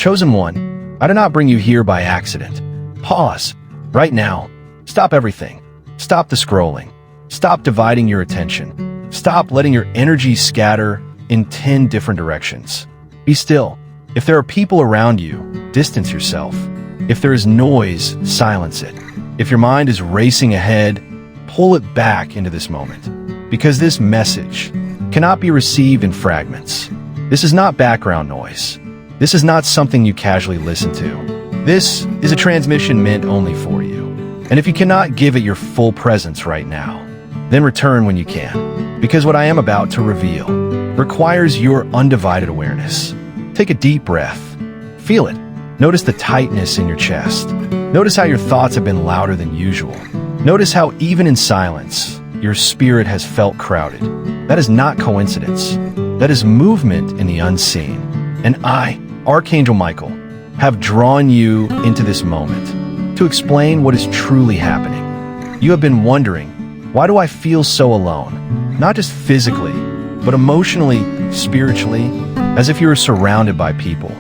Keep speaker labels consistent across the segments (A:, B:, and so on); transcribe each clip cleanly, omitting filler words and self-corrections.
A: Chosen one, I did not bring you here by accident. Pause. Right now. Stop everything. Stop the scrolling. Stop dividing your attention. Stop letting your energy scatter in 10 different directions. Be still. If there are people around you, distance yourself. If there is noise, silence it. If your mind is racing ahead, pull it back into this moment. Because this message cannot be received in fragments. This is not background noise. This is not something you casually listen to. This is a transmission meant only for you. And if you cannot give it your full presence right now, then return when you can. Because what I am about to reveal requires your undivided awareness. Take a deep breath. Feel it. Notice the tightness in your chest. Notice how your thoughts have been louder than usual. Notice how even in silence, your spirit has felt crowded. That is not coincidence. That is movement in the unseen. And I, Archangel Michael, have drawn you into this moment to explain what is truly happening. You have been wondering, why do I feel so alone? Not just physically, but emotionally, spiritually, as if you were surrounded by people,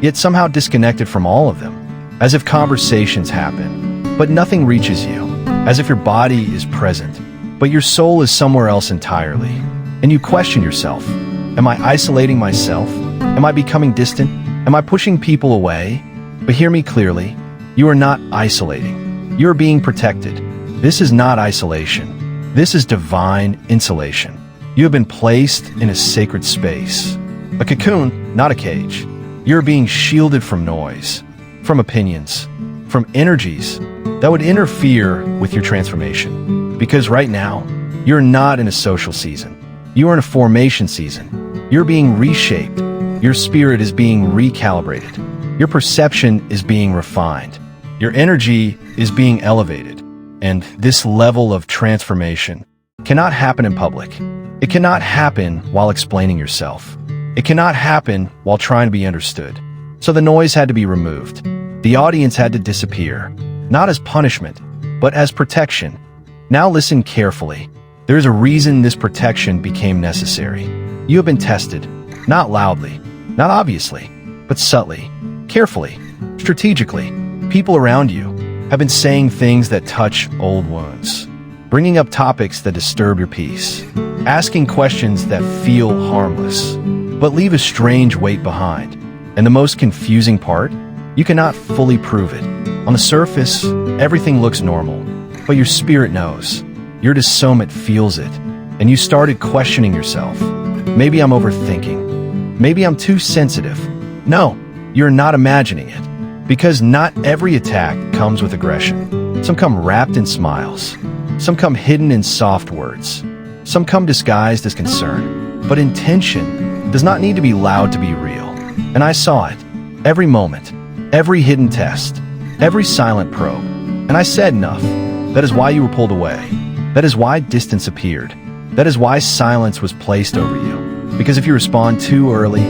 A: yet somehow disconnected from all of them, as if conversations happen, but nothing reaches you, as if your body is present, but your soul is somewhere else entirely, and you question yourself, am I isolating myself? Am I becoming distant? Am I pushing people away? But hear me clearly, you are not isolating. You are being protected. This is not isolation. This is divine insulation. You have been placed in a sacred space. A cocoon, not a cage. You're being shielded from noise, from opinions, from energies that would interfere with your transformation. Because right now, you're not in a social season. You are in a formation season. You're being reshaped. Your spirit is being recalibrated. Your perception is being refined. Your energy is being elevated. And this level of transformation cannot happen in public. It cannot happen while explaining yourself. It cannot happen while trying to be understood. So the noise had to be removed. The audience had to disappear, not as punishment, but as protection. Now listen carefully. There is a reason this protection became necessary. You have been tested, not loudly, not obviously, but subtly, carefully, strategically. People around you have been saying things that touch old wounds, bringing up topics that disturb your peace, asking questions that feel harmless, but leave a strange weight behind. And the most confusing part? You cannot fully prove it. On the surface, everything looks normal, but your spirit knows. Your discernment feels it, and you started questioning yourself. Maybe I'm overthinking. Maybe I'm too sensitive. No, you're not imagining it. Because not every attack comes with aggression. Some come wrapped in smiles. Some come hidden in soft words. Some come disguised as concern. But intention does not need to be loud to be real. And I saw it. Every moment. Every hidden test. Every silent probe. And I said enough. That is why you were pulled away. That is why distance appeared. That is why silence was placed over you. Because if you respond too early,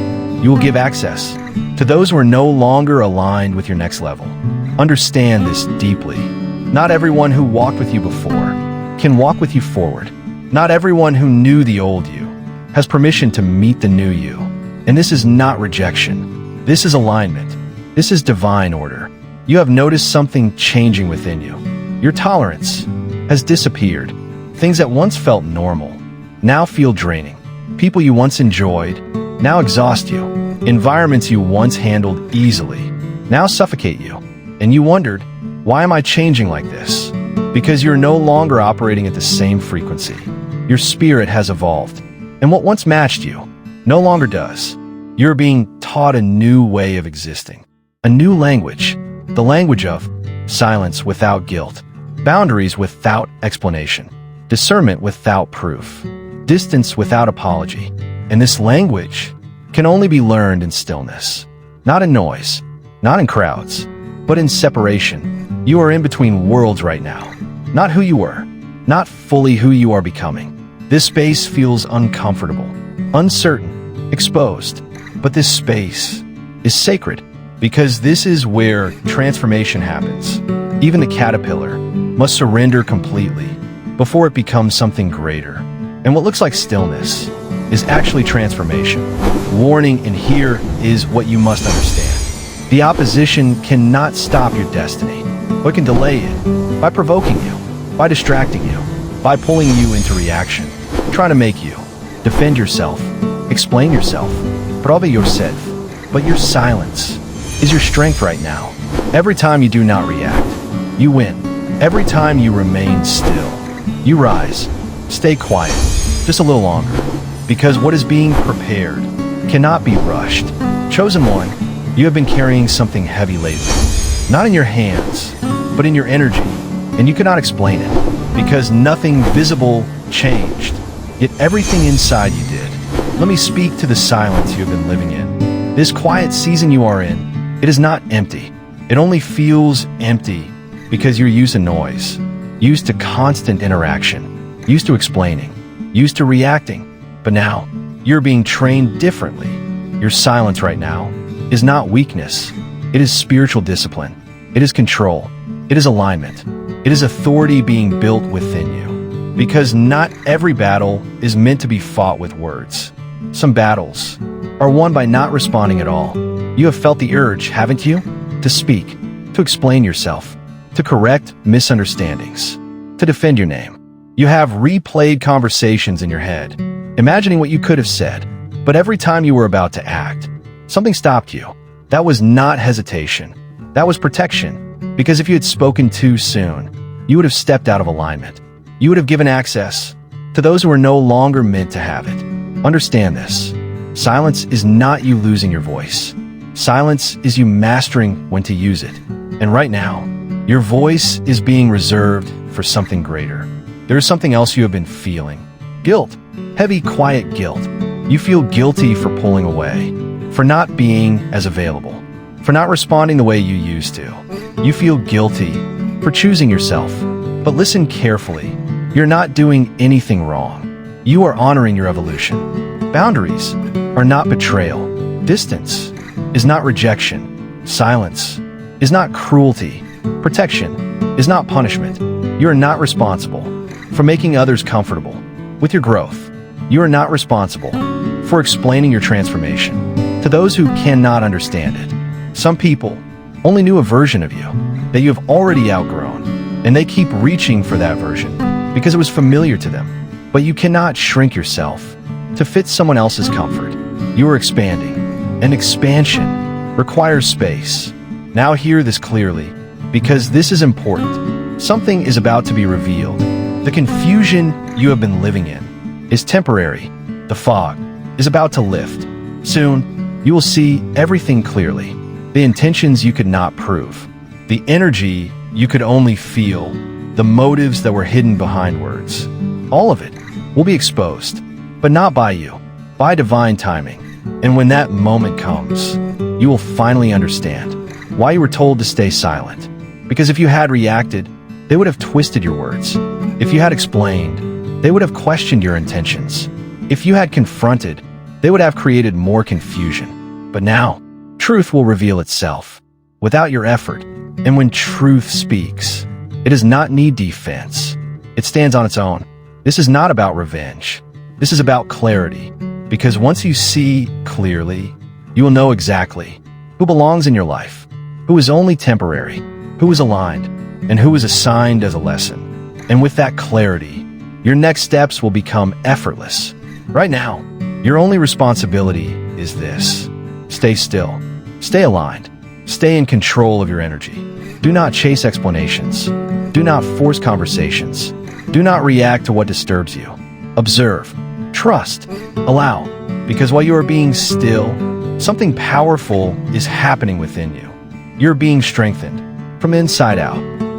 A: you will give access to those who are no longer aligned with your next level. Understand this deeply. Not everyone who walked with you before can walk with you forward. Not everyone who knew the old you has permission to meet the new you. And this is not rejection. This is alignment. This is divine order. You have noticed something changing within you. Your tolerance has disappeared. Things that once felt normal now feel draining. People you once enjoyed now exhaust you. Environments you once handled easily now suffocate you. And you wondered, why am I changing like this? Because you're no longer operating at the same frequency. Your spirit has evolved. And what once matched you no longer does. You're being taught a new way of existing. A new language. The language of silence without guilt. Boundaries without explanation. Discernment without proof. Distance without apology. And this language can only be learned in stillness. Not in noise. Not in crowds. But in separation. You are in between worlds right now. Not who you were. Not fully who you are becoming. This space feels uncomfortable. Uncertain. Exposed. But this space is sacred. Because this is where transformation happens. Even the caterpillar must surrender completely before it becomes something greater. And what looks like stillness is actually transformation. Warning, and here is what you must understand. The opposition cannot stop your destiny, but can delay it by provoking you, by distracting you, by pulling you into reaction, trying to make you defend yourself, explain yourself, prove yourself. But your silence is your strength right now. Every time you do not react, you win. Every time you remain still, you rise. Stay quiet, just a little longer, because what is being prepared cannot be rushed. Chosen one, you have been carrying something heavy lately. Not in your hands, but in your energy, and you cannot explain it, because nothing visible changed, yet everything inside you did. Let me speak to the silence you have been living in. This quiet season you are in, it is not empty. It only feels empty because you're used to noise, used to constant interaction, used to explaining, used to reacting. But now, you're being trained differently. Your silence right now is not weakness. It is spiritual discipline. It is control. It is alignment. It is authority being built within you. Because not every battle is meant to be fought with words. Some battles are won by not responding at all. You have felt the urge, haven't you? To speak, to explain yourself, to correct misunderstandings, to defend your name. You have replayed conversations in your head, imagining what you could have said, but every time you were about to act, something stopped you. That was not hesitation. That was protection. Because if you had spoken too soon, you would have stepped out of alignment. You would have given access to those who are no longer meant to have it. Understand this. Silence is not you losing your voice. Silence is you mastering when to use it. And right now, your voice is being reserved for something greater. There is something else you have been feeling. Guilt. Heavy, quiet guilt. You feel guilty for pulling away, for not being as available, for not responding the way you used to. You feel guilty for choosing yourself. But listen carefully. You're not doing anything wrong. You are honoring your evolution. Boundaries are not betrayal. Distance is not rejection. Silence is not cruelty. Protection is not punishment. You are not responsible for making others comfortable with your growth. You are not responsible for explaining your transformation to those who cannot understand it. Some people only knew a version of you that you have already outgrown, and they keep reaching for that version because it was familiar to them. But you cannot shrink yourself to fit someone else's comfort. You are expanding, and expansion requires space. Now hear this clearly, because this is important. Something is about to be revealed. The confusion you have been living in is temporary. The fog is about to lift. Soon, you will see everything clearly. The intentions you could not prove, the energy you could only feel, the motives that were hidden behind words. All of it will be exposed, but not by you, by divine timing. And when that moment comes, you will finally understand why you were told to stay silent. Because if you had reacted, they would have twisted your words. If you had explained, they would have questioned your intentions. If you had confronted, they would have created more confusion. But now, truth will reveal itself without your effort. And when truth speaks, it does not need defense. It stands on its own. This is not about revenge. This is about clarity. Because once you see clearly, you will know exactly who belongs in your life, who is only temporary, who is aligned, and who is assigned as a lesson. And with that clarity, your next steps will become effortless. Right now, your only responsibility is this. Stay still. Stay aligned. Stay in control of your energy. Do not chase explanations. Do not force conversations. Do not react to what disturbs you. Observe. Trust. Allow. Because while you are being still, something powerful is happening within you. You're being strengthened from inside out.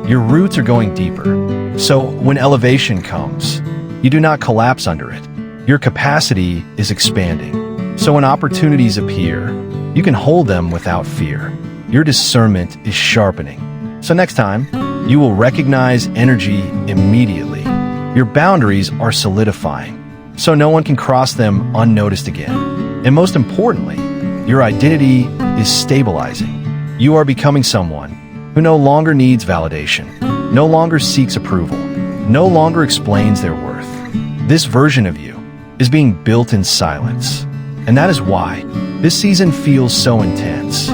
A: Your roots are going deeper. So when elevation comes, you do not collapse under it. Your capacity is expanding. So when opportunities appear, you can hold them without fear. Your discernment is sharpening. So next time, you will recognize energy immediately. Your boundaries are solidifying, so no one can cross them unnoticed again. And most importantly, your identity is stabilizing. You are becoming someone who no longer needs validation, no longer seeks approval, no longer explains their worth. This version of you is being built in silence. And that is why this season feels so intense.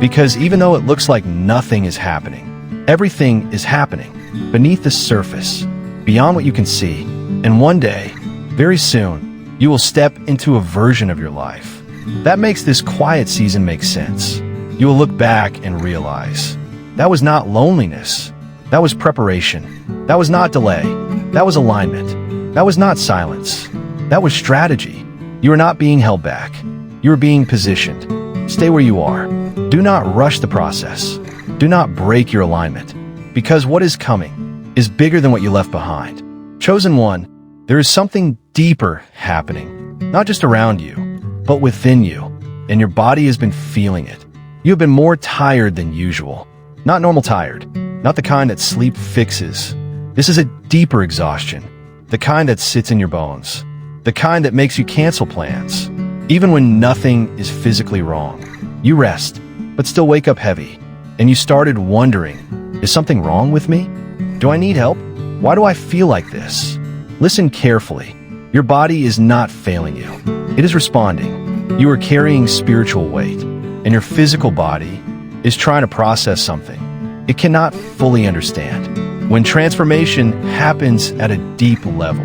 A: Because even though it looks like nothing is happening, everything is happening beneath the surface, beyond what you can see. And one day, very soon, you will step into a version of your life that makes this quiet season make sense. You will look back and realize that was not loneliness. That was preparation. That was not delay. That was alignment. That was not silence. That was strategy. You are not being held back. You are being positioned. Stay where you are. Do not rush the process. Do not break your alignment, because what is coming is bigger than what you left behind. Chosen one, there is something deeper happening, not just around you, but within you, and your body has been feeling it. You have been more tired than usual. Not normal tired, not the kind that sleep fixes. This is a deeper exhaustion, the kind that sits in your bones, the kind that makes you cancel plans, even when nothing is physically wrong. You rest, but still wake up heavy, and you started wondering, is something wrong with me? Do I need help? Why do I feel like this? Listen carefully. Your body is not failing you. It is responding. You are carrying spiritual weight, and your physical body is trying to process something it cannot fully understand. When transformation happens at a deep level,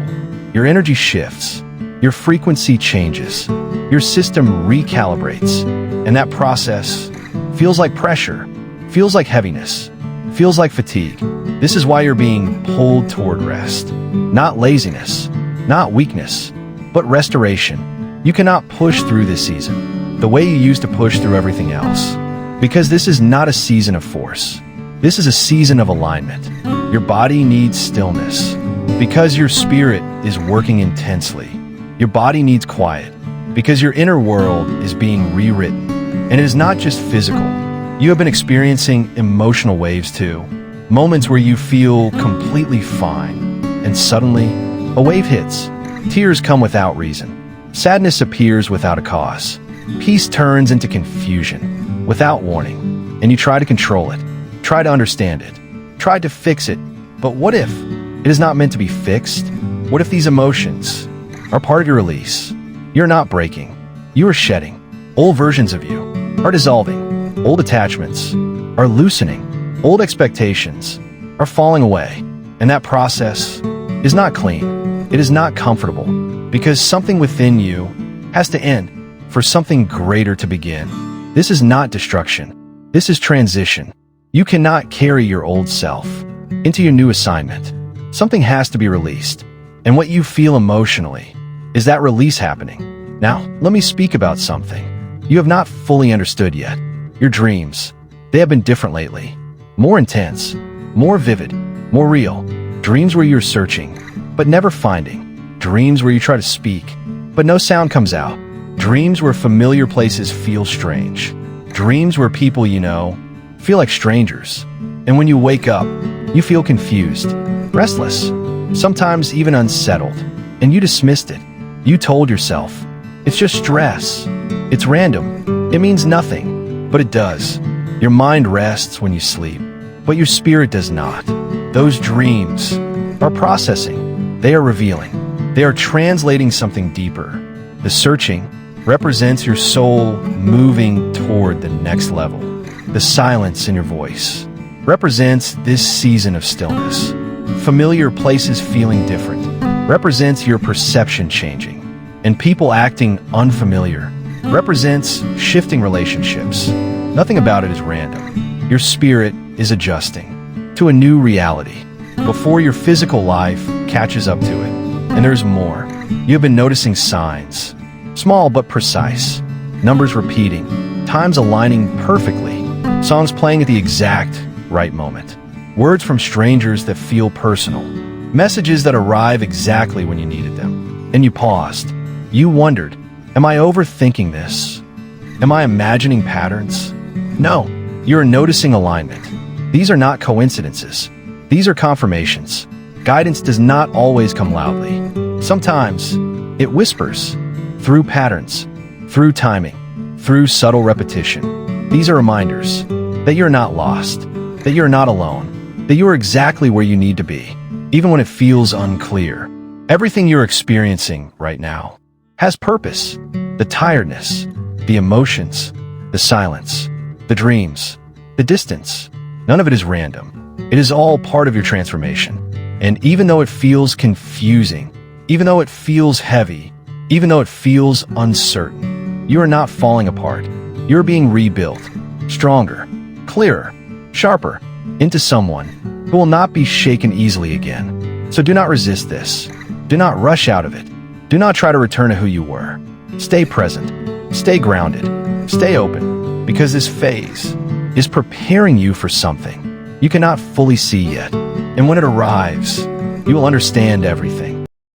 A: your energy shifts, your frequency changes, your system recalibrates, and that process feels like pressure, feels like heaviness, feels like fatigue. This is why you're being pulled toward rest. Not laziness, not weakness, but restoration. You cannot push through this season the way you used to push through everything else. Because this is not a season of force. This is a season of alignment. Your body needs stillness. Because your spirit is working intensely. Your body needs quiet. Because your inner world is being rewritten. And it is not just physical. You have been experiencing emotional waves too. Moments where you feel completely fine. And suddenly, a wave hits. Tears come without reason. Sadness appears without a cause. Peace turns into confusion, without warning. And you try to control it. Try to understand it. Try to fix it. But what if it is not meant to be fixed? What if these emotions are part of your release? You're not breaking. You are shedding. Old versions of you are dissolving. Old attachments are loosening. Old expectations are falling away. And that process is not clean. It is not comfortable. Because something within you has to end for something greater to begin. This is not destruction. This is transition. You cannot carry your old self into your new assignment. Something has to be released. And what you feel emotionally is that release happening. Now, let me speak about something you have not fully understood yet. Your dreams. They have been different lately. More intense, more vivid, more real. Dreams where you're searching, but never finding. Dreams where you try to speak, but no sound comes out. Dreams where familiar places feel strange. Dreams where people you know feel like strangers. And when you wake up, you feel confused, restless, sometimes even unsettled. And you dismissed it. You told yourself, it's just stress. It's random. It means nothing. But it does. Your mind rests when you sleep, but your spirit does not. Those dreams are processing. They are revealing. They are translating something deeper. The searching represents your soul moving toward the next level. The silence in your voice represents this season of stillness. Familiar places feeling different represents your perception changing. And people acting unfamiliar represents shifting relationships. Nothing about it is random. Your spirit is adjusting to a new reality before your physical life catches up to it. And there's more. You have been noticing signs, small but precise, numbers repeating, times aligning perfectly, songs playing at the exact right moment, words from strangers that feel personal, messages that arrive exactly when you needed them. And you paused. You wondered, am I overthinking this? Am I imagining patterns? No, you're noticing alignment. These are not coincidences. These are confirmations. Guidance does not always come loudly. Sometimes it whispers through patterns, through timing, through subtle repetition. These are reminders that you're not lost, that you're not alone, that you're exactly where you need to be, even when it feels unclear. Everything you're experiencing right now has purpose. The tiredness, the emotions, the silence. the dreams, the distance. None of it is random. It is all part of your transformation. And even though it feels confusing, even though it feels heavy, even though it feels uncertain, you are not falling apart. You are being rebuilt, stronger, clearer, sharper, into someone who will not be shaken easily again. So do not resist this. Do not rush out of it. Do not try to return to who you were. Stay present. Stay grounded. Stay open, because this phase is preparing you for something you cannot fully see yet. And when it arrives, you will understand everything.